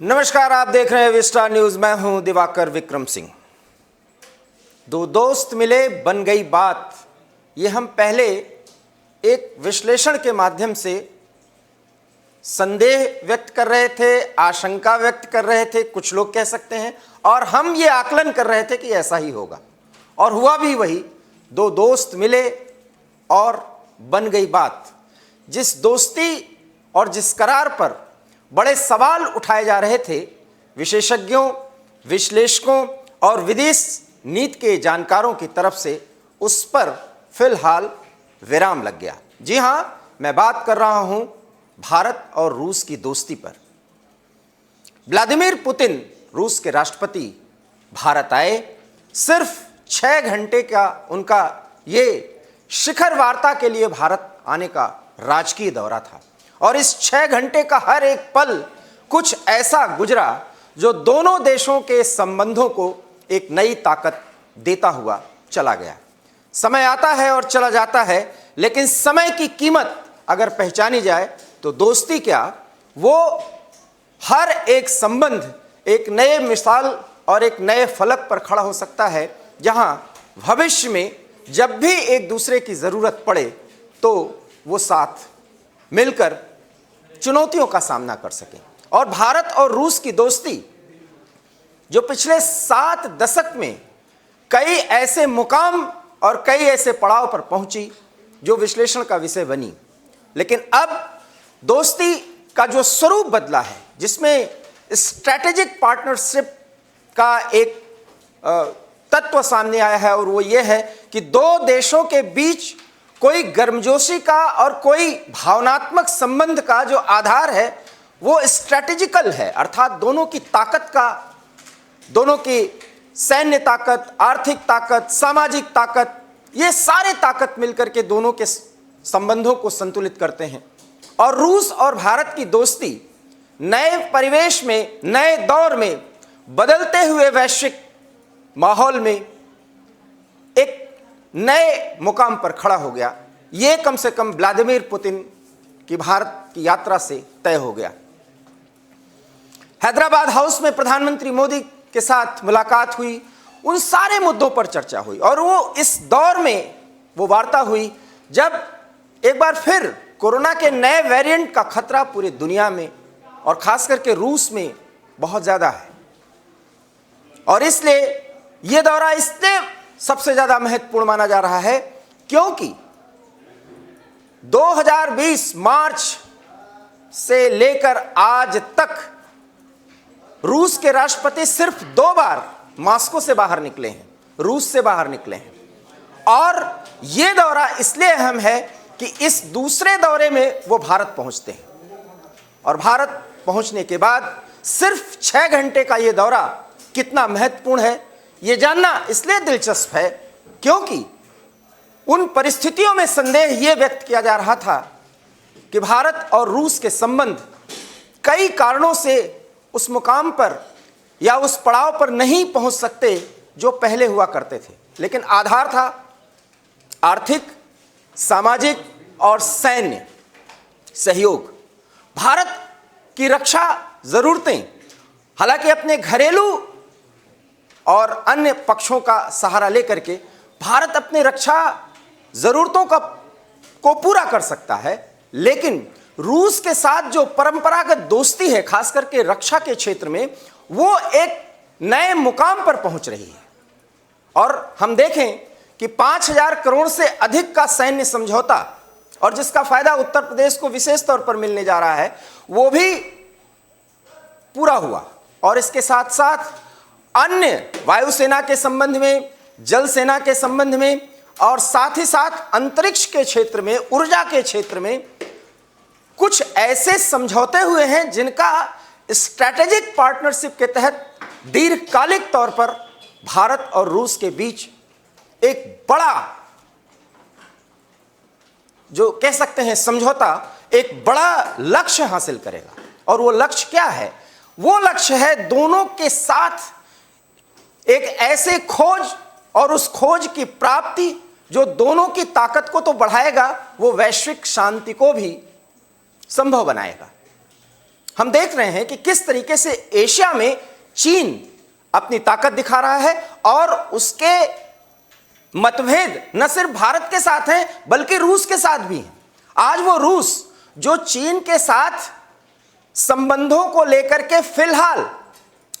नमस्कार, आप देख रहे हैं विस्टार न्यूज। मैं हूं दिवाकर विक्रम सिंह। दो दोस्त मिले बन गई बात, ये हम पहले एक विश्लेषण के माध्यम से संदेह व्यक्त कर रहे थे, आशंका व्यक्त कर रहे थे, कुछ लोग कह सकते हैं, और हम ये आकलन कर रहे थे कि ऐसा ही होगा, और हुआ भी वही। दो दोस्त मिले और बन गई बात। जिस दोस्ती और जिस करार पर बड़े सवाल उठाए जा रहे थे, विशेषज्ञों, विश्लेषकों और विदेश नीति के जानकारों की तरफ से, उस पर फिलहाल विराम लग गया। जी हां, मैं बात कर रहा हूं भारत और रूस की दोस्ती पर। व्लादिमीर पुतिन, रूस के राष्ट्रपति, भारत आए। सिर्फ 6 घंटे का उनका ये शिखर वार्ता के लिए भारत आने का राजकीय दौरा था, और इस 6 घंटे का हर एक पल कुछ ऐसा गुजरा जो दोनों देशों के संबंधों को एक नई ताकत देता हुआ चला गया। समय आता है और चला जाता है, लेकिन समय की कीमत अगर पहचानी जाए तो दोस्ती क्या, वो हर एक संबंध एक नए मिसाल और एक नए फलक पर खड़ा हो सकता है, जहां भविष्य में जब भी एक दूसरे की जरूरत पड़े तो वो साथ मिलकर चुनौतियों का सामना कर सकें। और भारत और रूस की दोस्ती जो पिछले 7 दशक में कई ऐसे मुकाम और कई ऐसे पड़ाव पर पहुंची जो विश्लेषण का विषय बनी, लेकिन अब दोस्ती का जो स्वरूप बदला है, जिसमें स्ट्रैटेजिक पार्टनरशिप का एक तत्व सामने आया है, और वो ये है कि दो देशों के बीच कोई गर्मजोशी का और कोई भावनात्मक संबंध का जो आधार है वो स्ट्रैटेजिकल है, अर्थात दोनों की ताकत का, दोनों की सैन्य ताकत, आर्थिक ताकत, सामाजिक ताकत, ये सारे ताकत मिलकर के दोनों के संबंधों को संतुलित करते हैं। और रूस और भारत की दोस्ती नए परिवेश में, नए दौर में, बदलते हुए वैश्विक माहौल में एक नए मुकाम पर खड़ा हो गया। ये कम से कम व्लादिमीर पुतिन की भारत की यात्रा से तय हो गया। हैदराबाद हाउस में प्रधानमंत्री मोदी के साथ मुलाकात हुई, उन सारे मुद्दों पर चर्चा हुई, और वो इस दौर में वो वार्ता हुई जब एक बार फिर कोरोना के नए वेरिएंट का खतरा पूरी दुनिया में और खास करके रूस में बहुत ज्यादा है। और इसलिए ये दौरा इसलिए सबसे ज्यादा महत्वपूर्ण माना जा रहा है क्योंकि 2020 मार्च से लेकर आज तक रूस के राष्ट्रपति सिर्फ 2 बार मॉस्को से बाहर निकले हैं, रूस से बाहर निकले हैं। और यह दौरा इसलिए अहम है कि इस दूसरे दौरे में वो भारत पहुंचते हैं, और भारत पहुंचने के बाद सिर्फ 6 घंटे का यह दौरा कितना महत्वपूर्ण है, यह जानना इसलिए दिलचस्प है क्योंकि उन परिस्थितियों में संदेह यह व्यक्त किया जा रहा था कि भारत और रूस के संबंध कई कारणों से उस मुकाम पर या उस पड़ाव पर नहीं पहुंच सकते जो पहले हुआ करते थे, लेकिन आधार था आर्थिक, सामाजिक और सैन्य सहयोग। भारत की रक्षा जरूरतें, हालांकि अपने घरेलू और अन्य पक्षों का सहारा लेकर के भारत अपने रक्षा जरूरतों को पूरा कर सकता है, लेकिन रूस के साथ जो परंपरागत दोस्ती है, खास करके रक्षा के क्षेत्र में, वो एक नए मुकाम पर पहुंच रही है। और हम देखें कि 5,000 करोड़ से अधिक का सैन्य समझौता, और जिसका फायदा उत्तर प्रदेश को विशेष तौर पर मिलने जा रहा है, वो भी पूरा हुआ। और इसके साथ साथ अन्य वायुसेना के संबंध में, जल सेना के संबंध में, और साथ ही साथ अंतरिक्ष के क्षेत्र में, ऊर्जा के क्षेत्र में कुछ ऐसे समझौते हुए हैं जिनका स्ट्रैटेजिक पार्टनरशिप के तहत दीर्घकालिक तौर पर भारत और रूस के बीच एक बड़ा, जो कह सकते हैं समझौता, एक बड़ा लक्ष्य हासिल करेगा। और वो लक्ष्य क्या है? वो लक्ष्य है दोनों के साथ एक ऐसे खोज, और उस खोज की प्राप्ति जो दोनों की ताकत को तो बढ़ाएगा, वो वैश्विक शांति को भी संभव बनाएगा। हम देख रहे हैं कि किस तरीके से एशिया में चीन अपनी ताकत दिखा रहा है और उसके मतभेद न सिर्फ भारत के साथ हैं बल्कि रूस के साथ भी हैं। आज वो रूस जो चीन के साथ संबंधों को लेकर के फिलहाल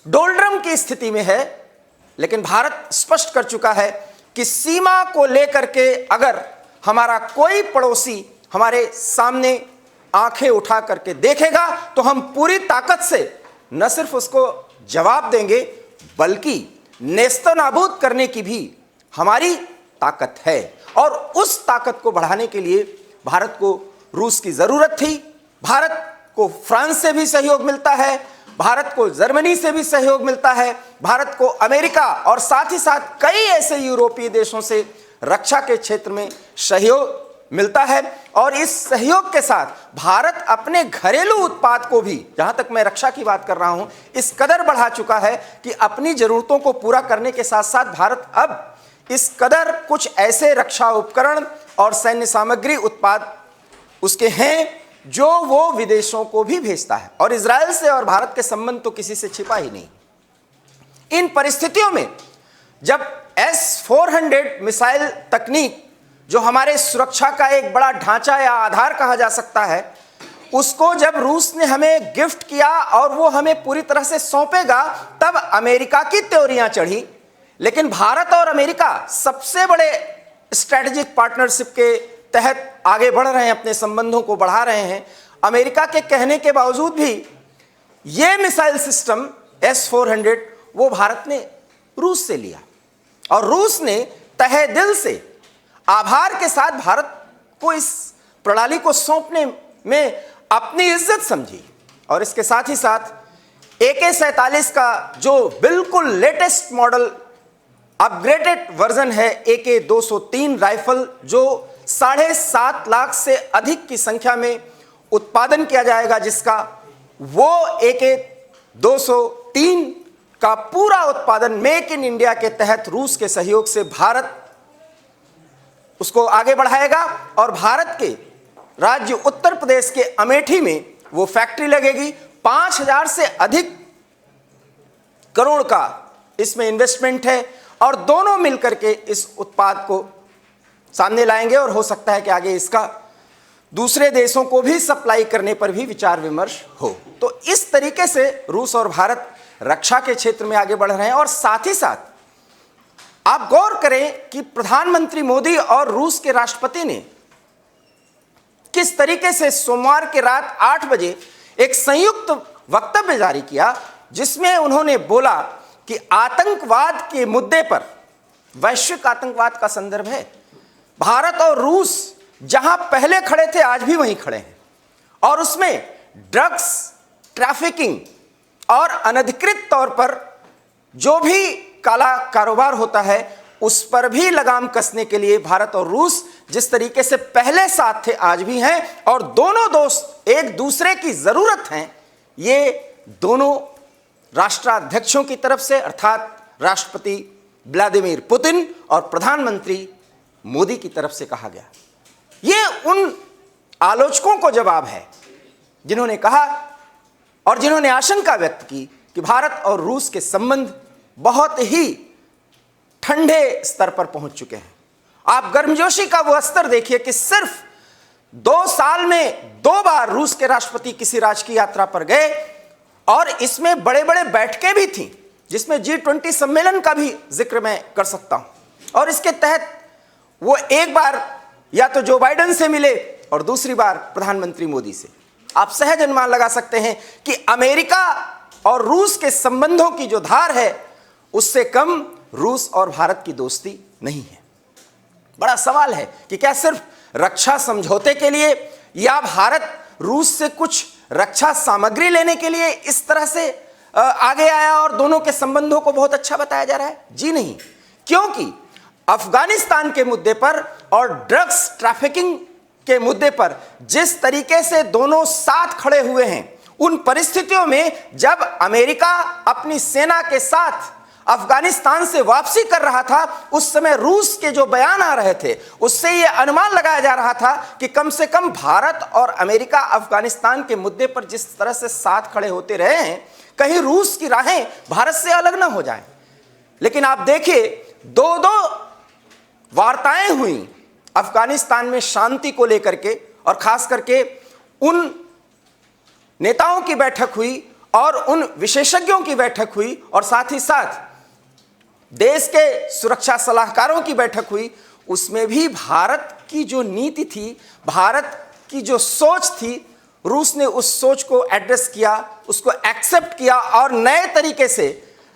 डोलड्रम की स्थिति में है, लेकिन भारत स्पष्ट कर चुका है कि सीमा को लेकर के अगर हमारा कोई पड़ोसी हमारे सामने आंखें उठा करके देखेगा तो हम पूरी ताकत से न सिर्फ उसको जवाब देंगे बल्कि नेस्तनाबूद करने की भी हमारी ताकत है। और उस ताकत को बढ़ाने के लिए भारत को रूस की जरूरत थी। भारत को फ्रांस से भी सहयोग मिलता है, भारत को जर्मनी से भी सहयोग मिलता है, भारत को अमेरिका और साथ ही साथ कई ऐसे यूरोपीय देशों से रक्षा के क्षेत्र में सहयोग मिलता है। और इस सहयोग के साथ भारत अपने घरेलू उत्पाद को भी, जहां तक मैं रक्षा की बात कर रहा हूं, इस कदर बढ़ा चुका है कि अपनी जरूरतों को पूरा करने के साथ साथ भारत अब इस कदर कुछ ऐसे रक्षा उपकरण और सैन्य सामग्री उत्पाद उसके हैं जो वो विदेशों को भी भेजता है। और इजराइल से और भारत के संबंध तो किसी से छिपा ही नहीं। इन परिस्थितियों में जब S-400 मिसाइल तकनीक, जो हमारे सुरक्षा का एक बड़ा ढांचा या आधार कहा जा सकता है, उसको जब रूस ने हमें गिफ्ट किया और वो हमें पूरी तरह से सौंपेगा, तब अमेरिका की त्योरियां चढ़ी। लेकिन भारत और अमेरिका सबसे बड़े स्ट्रेटेजिक पार्टनरशिप के तहत आगे बढ़ रहे हैं, अपने संबंधों को बढ़ा रहे हैं। अमेरिका के कहने के बावजूद भी ये मिसाइल सिस्टम S-400 वो भारत ने रूस से लिया और रूस ने तहे दिल से आभार के साथ भारत को इस प्रणाली को सौंपने में अपनी इज्जत समझी। और इसके साथ ही साथ AK-47 का जो बिल्कुल लेटेस्ट मॉडल अपग्रेडेड वर्जन है AK-203 राइफल, जो 7.5 लाख से अधिक की संख्या में उत्पादन किया जाएगा, जिसका वो AK-203 का पूरा उत्पादन मेक इन इंडिया के तहत रूस के सहयोग से भारत उसको आगे बढ़ाएगा। और भारत के राज्य उत्तर प्रदेश के अमेठी में वो फैक्ट्री लगेगी। 5,000 से अधिक करोड़ का इसमें इन्वेस्टमेंट है और दोनों मिलकर के इस उत्पाद को सामने लाएंगे और हो सकता है कि आगे इसका दूसरे देशों को भी सप्लाई करने पर भी विचार विमर्श हो। तो इस तरीके से रूस और भारत रक्षा के क्षेत्र में आगे बढ़ रहे हैं। और साथ ही साथ आप गौर करें कि प्रधानमंत्री मोदी और रूस के राष्ट्रपति ने किस तरीके से सोमवार की रात 8 बजे एक संयुक्त वक्तव्य जारी किया, जिसमें उन्होंने बोला कि आतंकवाद के मुद्दे पर, वैश्विक आतंकवाद का संदर्भ है, भारत और रूस जहां पहले खड़े थे आज भी वहीं खड़े हैं। और उसमें ड्रग्स ट्रैफिकिंग और अनधिकृत तौर पर जो भी काला कारोबार होता है उस पर भी लगाम कसने के लिए भारत और रूस जिस तरीके से पहले साथ थे आज भी हैं। और दोनों दोस्त एक दूसरे की जरूरत हैं, ये दोनों राष्ट्राध्यक्षों की तरफ से अर्थात राष्ट्रपति व्लादिमीर पुतिन और प्रधानमंत्री मोदी की तरफ से कहा गया। ये उन आलोचकों को जवाब है जिन्होंने कहा और जिन्होंने आशंका व्यक्त की कि भारत और रूस के संबंध बहुत ही ठंडे स्तर पर पहुंच चुके हैं। आप गर्मजोशी का वो स्तर देखिए कि सिर्फ 2 साल में 2 बार रूस के राष्ट्रपति किसी राजकीय यात्रा पर गए और इसमें बड़े बड़े बैठकें भी थीं, जिसमें G20 सम्मेलन का भी जिक्र मैं कर सकता हूं। और इसके तहत वो एक बार या तो जो बाइडेन से मिले और दूसरी बार प्रधानमंत्री मोदी से। आप सहज अनुमान लगा सकते हैं कि अमेरिका और रूस के संबंधों की जो धार है उससे कम रूस और भारत की दोस्ती नहीं है। बड़ा सवाल है कि क्या सिर्फ रक्षा समझौते के लिए या भारत रूस से कुछ रक्षा सामग्री लेने के लिए इस तरह से आगे आया और दोनों के संबंधों को बहुत अच्छा बताया जा रहा है? जी नहीं, क्योंकि अफगानिस्तान के मुद्दे पर और ड्रग्स ट्रैफिकिंग के मुद्दे पर जिस तरीके से दोनों साथ खड़े हुए हैं, उन परिस्थितियों में जब अमेरिका अपनी सेना के साथ अफगानिस्तान से वापसी कर रहा था, उस समय रूस के जो बयान आ रहे थे उससे यह अनुमान लगाया जा रहा था कि कम से कम भारत और अमेरिका अफगानिस्तान के मुद्दे पर जिस तरह से साथ खड़े होते रहे हैं, कहीं रूस की राहें भारत से अलग ना हो जाएं। लेकिन आप देखिए, दो वार्ताएं हुई अफगानिस्तान में शांति को लेकर के, और खास करके उन नेताओं की बैठक हुई और उन विशेषज्ञों की बैठक हुई, और साथ ही साथ देश के सुरक्षा सलाहकारों की बैठक हुई। उसमें भी भारत की जो नीति थी, भारत की जो सोच थी, रूस ने उस सोच को एड्रेस किया, उसको एक्सेप्ट किया, और नए तरीके से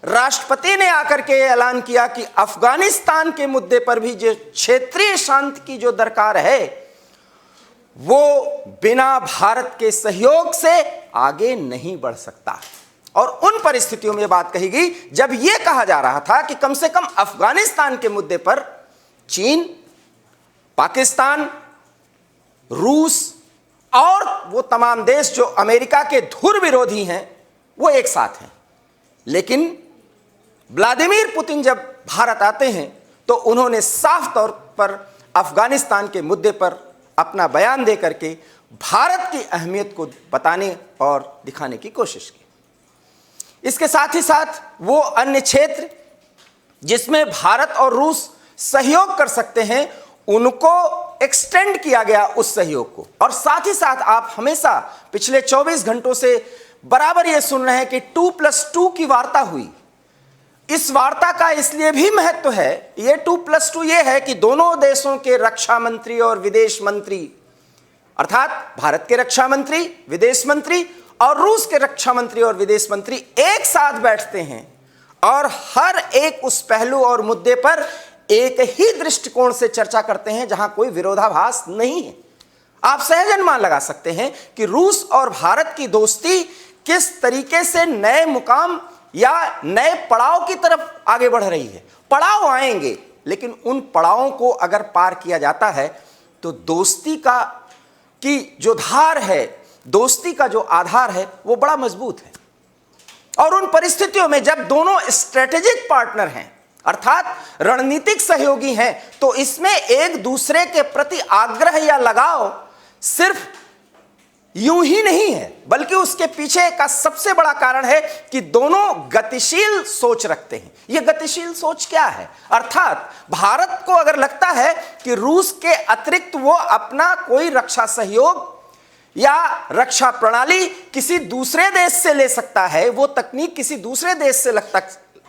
राष्ट्रपति ने आकर के ऐलान किया कि अफगानिस्तान के मुद्दे पर भी जो क्षेत्रीय शांति की जो दरकार है, वो बिना भारत के सहयोग से आगे नहीं बढ़ सकता। और उन परिस्थितियों में बात कही गई जब यह कहा जा रहा था कि कम से कम अफगानिस्तान के मुद्दे पर चीन, पाकिस्तान, रूस और वो तमाम देश जो अमेरिका के धुर विरोधी हैं, वो एक साथ हैं। लेकिन व्लादिमीर पुतिन जब भारत आते हैं तो उन्होंने साफ तौर पर अफगानिस्तान के मुद्दे पर अपना बयान दे करके भारत की अहमियत को बताने और दिखाने की कोशिश की। इसके साथ ही साथ वो अन्य क्षेत्र जिसमें भारत और रूस सहयोग कर सकते हैं, उनको एक्सटेंड किया गया उस सहयोग को। और साथ ही साथ आप हमेशा पिछले 24 घंटों से बराबर ये सुन रहे हैं कि 2+2 की वार्ता हुई। इस वार्ता का इसलिए भी महत्व है, ये 2+2 ये है कि दोनों देशों के रक्षा मंत्री और विदेश मंत्री, अर्थात भारत के रक्षा मंत्री, विदेश मंत्री और रूस के रक्षा मंत्री और विदेश मंत्री एक साथ बैठते हैं और हर एक उस पहलू और मुद्दे पर एक ही दृष्टिकोण से चर्चा करते हैं जहां कोई विरोधाभास नहीं है। आप सहज अनुमान लगा सकते हैं कि रूस और भारत की दोस्ती किस तरीके से नए मुकाम या नए पड़ाव की तरफ आगे बढ़ रही है। पड़ाव आएंगे, लेकिन उन पड़ावों को अगर पार किया जाता है तो दोस्ती की जो धार है, दोस्ती का जो आधार है, वो बड़ा मजबूत है। और उन परिस्थितियों में जब दोनों स्ट्रेटेजिक पार्टनर हैं, अर्थात रणनीतिक सहयोगी हैं, तो इसमें एक दूसरे के प्रति आग्रह या लगाव सिर्फ यूं ही नहीं है, बल्कि उसके पीछे का सबसे बड़ा कारण है कि दोनों गतिशील सोच रखते हैं। यह गतिशील सोच क्या है? अर्थात भारत को अगर लगता है कि रूस के अतिरिक्त वो अपना कोई रक्षा सहयोग या रक्षा प्रणाली किसी दूसरे देश से ले सकता है, वो तकनीक किसी दूसरे देश से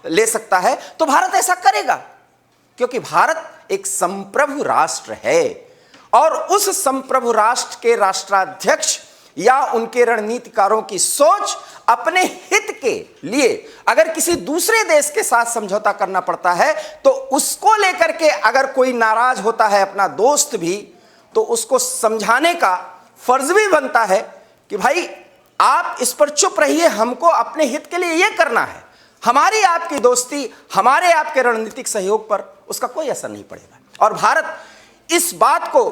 ले सकता है, तो भारत ऐसा करेगा, क्योंकि भारत एक संप्रभु राष्ट्र है। और उस संप्रभु राष्ट्र के राष्ट्राध्यक्ष या उनके रणनीतिकारों की सोच अपने हित के लिए अगर किसी दूसरे देश के साथ समझौता करना पड़ता है, तो उसको लेकर के अगर कोई नाराज होता है, अपना दोस्त भी, तो उसको समझाने का फर्ज भी बनता है कि भाई आप इस पर चुप रहिए, हमको अपने हित के लिए यह करना है। हमारी आपकी दोस्ती, हमारे आपके रणनीतिक सहयोग पर उसका कोई असर नहीं पड़ेगा। और भारत इस बात को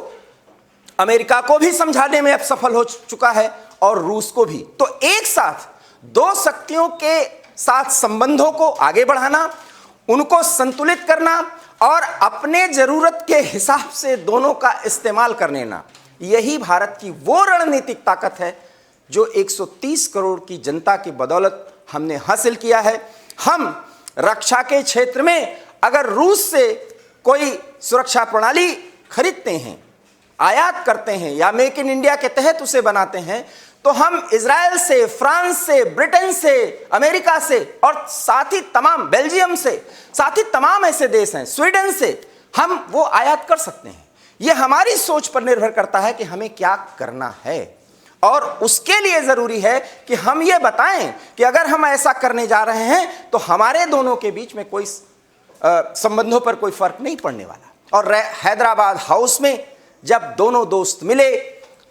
अमेरिका को भी समझाने में अब सफल हो चुका है और रूस को भी। तो एक साथ दो शक्तियों के साथ संबंधों को आगे बढ़ाना, उनको संतुलित करना और अपने जरूरत के हिसाब से दोनों का इस्तेमाल कर लेना, यही भारत की वो रणनीतिक ताकत है जो 130 करोड़ की जनता की बदौलत हमने हासिल किया है। हम रक्षा के क्षेत्र में अगर रूस से कोई सुरक्षा प्रणाली खरीदते हैं, आयात करते हैं या मेक इन इंडिया के तहत उसे बनाते हैं, तो हम इजराइल से, फ्रांस से, ब्रिटेन से, अमेरिका से और साथ ही तमाम बेल्जियम से, साथ ही तमाम ऐसे देश हैं, स्वीडन से, हम वो आयात कर सकते हैं। ये हमारी सोच पर निर्भर करता है कि हमें क्या करना है। और उसके लिए जरूरी है कि हम ये बताएं कि अगर हम ऐसा करने जा रहे हैं तो हमारे दोनों के बीच में कोई संबंधों पर कोई फर्क नहीं पड़ने वाला। और हैदराबाद हाउस में जब दोनों दोस्त मिले,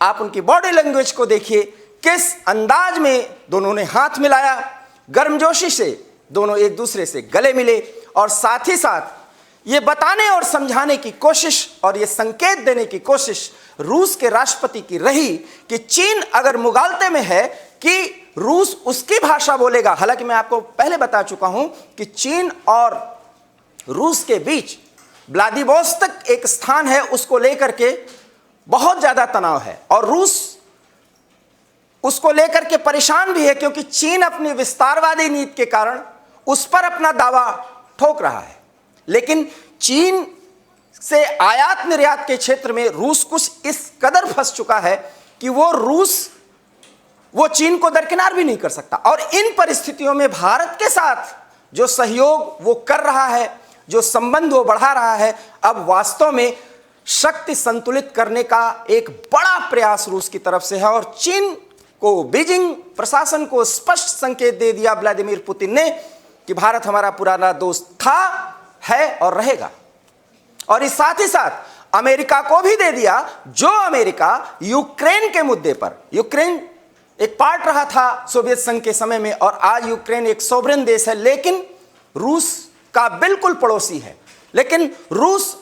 आप उनकी बॉडी लैंग्वेज को देखिए, किस अंदाज में दोनों ने हाथ मिलाया, गर्मजोशी से दोनों एक दूसरे से गले मिले और साथ ही साथ ये बताने और समझाने की कोशिश और ये संकेत देने की कोशिश रूस के राष्ट्रपति की रही कि चीन अगर मुगालते में है कि रूस उसकी भाषा बोलेगा। हालांकि मैं आपको पहले बता चुका हूं कि चीन और रूस के बीच व्लादिवोस्तोक एक स्थान है, उसको लेकर के बहुत ज्यादा तनाव है और रूस उसको लेकर के परेशान भी है, क्योंकि चीन अपनी विस्तारवादी नीति के कारण उस पर अपना दावा ठोक रहा है। लेकिन चीन से आयात निर्यात के क्षेत्र में रूस कुछ इस कदर फंस चुका है कि वो चीन को दरकिनार भी नहीं कर सकता। और इन परिस्थितियों में भारत के साथ जो सहयोग वो कर रहा है, जो संबंध वो बढ़ा रहा है, अब वास्तव में शक्ति संतुलित करने का एक बड़ा प्रयास रूस की तरफ से है। और चीन को, बीजिंग प्रशासन को स्पष्ट संकेत दे दिया व्लादिमीर पुतिन ने कि भारत हमारा पुराना दोस्त था, है और रहेगा। और इस साथ ही साथ अमेरिका को भी दे दिया, जो अमेरिका यूक्रेन के मुद्दे पर, यूक्रेन एक पार्ट रहा था सोवियत संघ के समय में और आज यूक्रेन एक सोवरेन देश है, लेकिन रूस का बिल्कुल पड़ोसी है। लेकिन रूस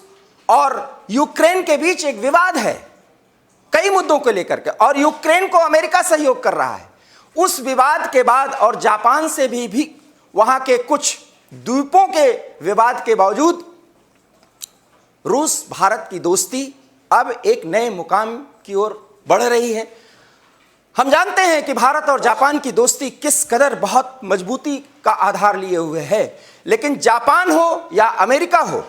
और यूक्रेन के बीच एक विवाद है कई मुद्दों को लेकर के, और यूक्रेन को अमेरिका सहयोग कर रहा है। उस विवाद के बाद और जापान से भी वहां के कुछ द्वीपों के विवाद के बावजूद रूस भारत की दोस्ती अब एक नए मुकाम की ओर बढ़ रही है। हम जानते हैं कि भारत और जापान की दोस्ती किस कदर बहुत मजबूती का आधार लिए हुए है, लेकिन जापान हो या अमेरिका हो,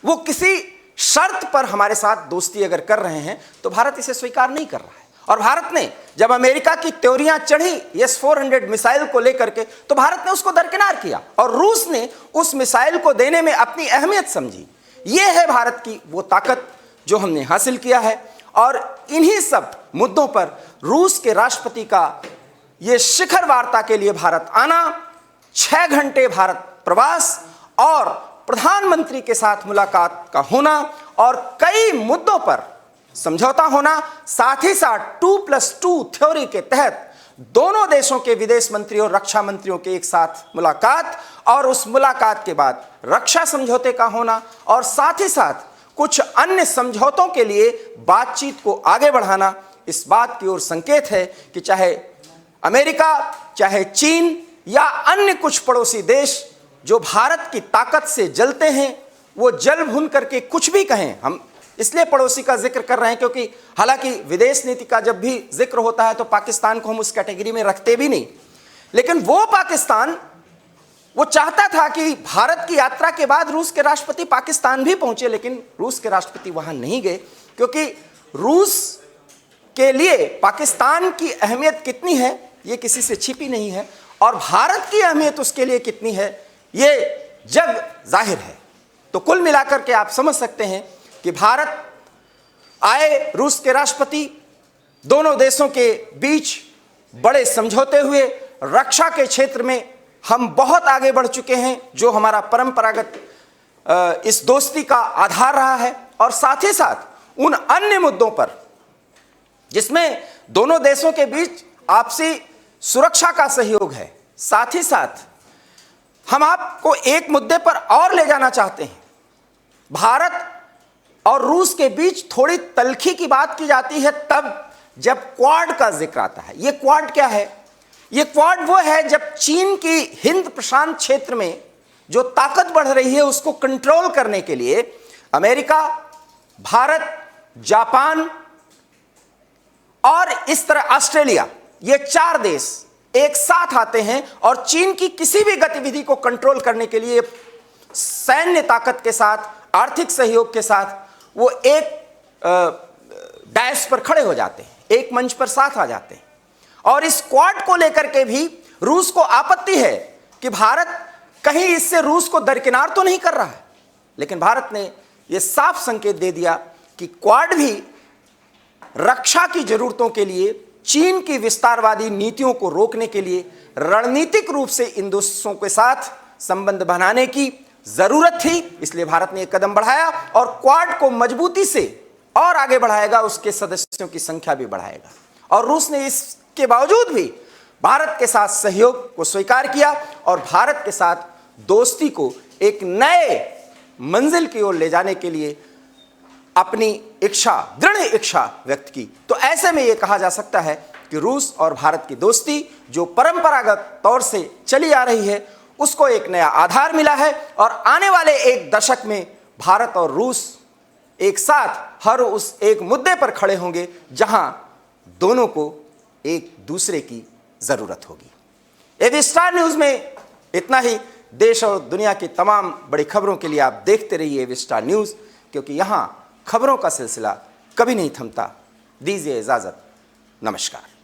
वो किसी शर्त पर हमारे साथ दोस्ती अगर कर रहे हैं तो भारत इसे स्वीकार नहीं कर रहा है। और भारत ने जब अमेरिका की त्योरियां चढ़ी S-400 मिसाइल को लेकर के, तो भारत ने उसको दरकिनार किया और रूस ने उस मिसाइल को देने में अपनी अहमियत समझी। ये है भारत की वो ताकत जो हमने हासिल किया है। और इन्हीं सब मुद्दों पर रूस के राष्ट्रपति का ये शिखर वार्ता के लिए भारत आना, 6 घंटे भारत प्रवास और प्रधानमंत्री के साथ मुलाकात का होना और कई मुद्दों पर समझौता होना, साथ ही साथ 2+2 थ्योरी के तहत दोनों देशों के विदेश मंत्री और रक्षा मंत्रियों के एक साथ मुलाकात और उस मुलाकात के बाद रक्षा समझौते का होना और साथ ही साथ कुछ अन्य समझौतों के लिए बातचीत को आगे बढ़ाना, इस बात की ओर संकेत है कि चाहे अमेरिका, चाहे चीन या अन्य कुछ पड़ोसी देश जो भारत की ताकत से जलते हैं, वो जल भून करके कुछ भी कहें। हम इसलिए पड़ोसी का जिक्र कर रहे हैं क्योंकि हालांकि विदेश नीति का जब भी जिक्र होता है तो पाकिस्तान को हम उस कैटेगरी में रखते भी नहीं, लेकिन वो पाकिस्तान वो चाहता था कि भारत की यात्रा के बाद रूस के राष्ट्रपति पाकिस्तान भी पहुंचे, लेकिन रूस के राष्ट्रपति वहां नहीं गए, क्योंकि रूस के लिए पाकिस्तान की अहमियत कितनी है ये किसी से छिपी नहीं है और भारत की अहमियत उसके लिए कितनी है ये जग जाहिर है। तो कुल मिलाकर के आप समझ सकते हैं कि भारत आए, रूस के राष्ट्रपति, दोनों देशों के बीच बड़े समझौते हुए, रक्षा के क्षेत्र में हम बहुत आगे बढ़ चुके हैं जो हमारा परंपरागत इस दोस्ती का आधार रहा है, और साथ ही साथ उन अन्य मुद्दों पर जिसमें दोनों देशों के बीच आपसी सुरक्षा का सहयोग है, साथ ही साथ हम आपको एक मुद्दे पर और ले जाना चाहते हैं। भारत और रूस के बीच थोड़ी तल्खी की बात की जाती है तब जब क्वाड का जिक्र आता है। ये क्वाड क्या है? ये क्वाड वो है जब चीन की हिंद प्रशांत क्षेत्र में जो ताकत बढ़ रही है उसको कंट्रोल करने के लिए अमेरिका, भारत, जापान और इस तरह ऑस्ट्रेलिया, ये 4 देश एक साथ आते हैं और चीन की किसी भी गतिविधि को कंट्रोल करने के लिए सैन्य ताकत के साथ, आर्थिक सहयोग के साथ वो एक डैश पर खड़े हो जाते हैं, एक मंच पर साथ आ जाते हैं। और इस क्वाड को लेकर के भी रूस को आपत्ति है कि भारत कहीं इससे रूस को दरकिनार तो नहीं कर रहा है, लेकिन भारत ने यह साफ संकेत दे दिया कि क्वाड भी रक्षा की जरूरतों के लिए, चीन की विस्तारवादी नीतियों को रोकने के लिए रणनीतिक रूप से इन देशों के साथ संबंध बनाने की जरूरत थी। इसलिए भारत ने एक कदम बढ़ाया और क्वाड को मजबूती से और आगे बढ़ाएगा, उसके सदस्यों की संख्या भी बढ़ाएगा। और रूस ने इसके बावजूद भी भारत के साथ सहयोग को स्वीकार किया और भारत के साथ दोस्ती को एक नए मंजिल की ओर ले जाने के लिए अपनी इच्छा, दृढ़ इच्छा व्यक्त की। तो ऐसे में यह कहा जा सकता है कि रूस और भारत की दोस्ती जो परंपरागत तौर से चली आ रही है उसको एक नया आधार मिला है और आने वाले एक दशक में भारत और रूस एक साथ हर उस एक मुद्दे पर खड़े होंगे जहां दोनों को एक दूसरे की जरूरत होगी। एबी स्टार न्यूज में इतना ही। देश और दुनिया की तमाम बड़ी खबरों के लिए आप देखते रहिए एबी स्टार न्यूज, क्योंकि यहां खबरों का सिलसिला कभी नहीं थमता। दीजिए इजाजत, नमस्कार।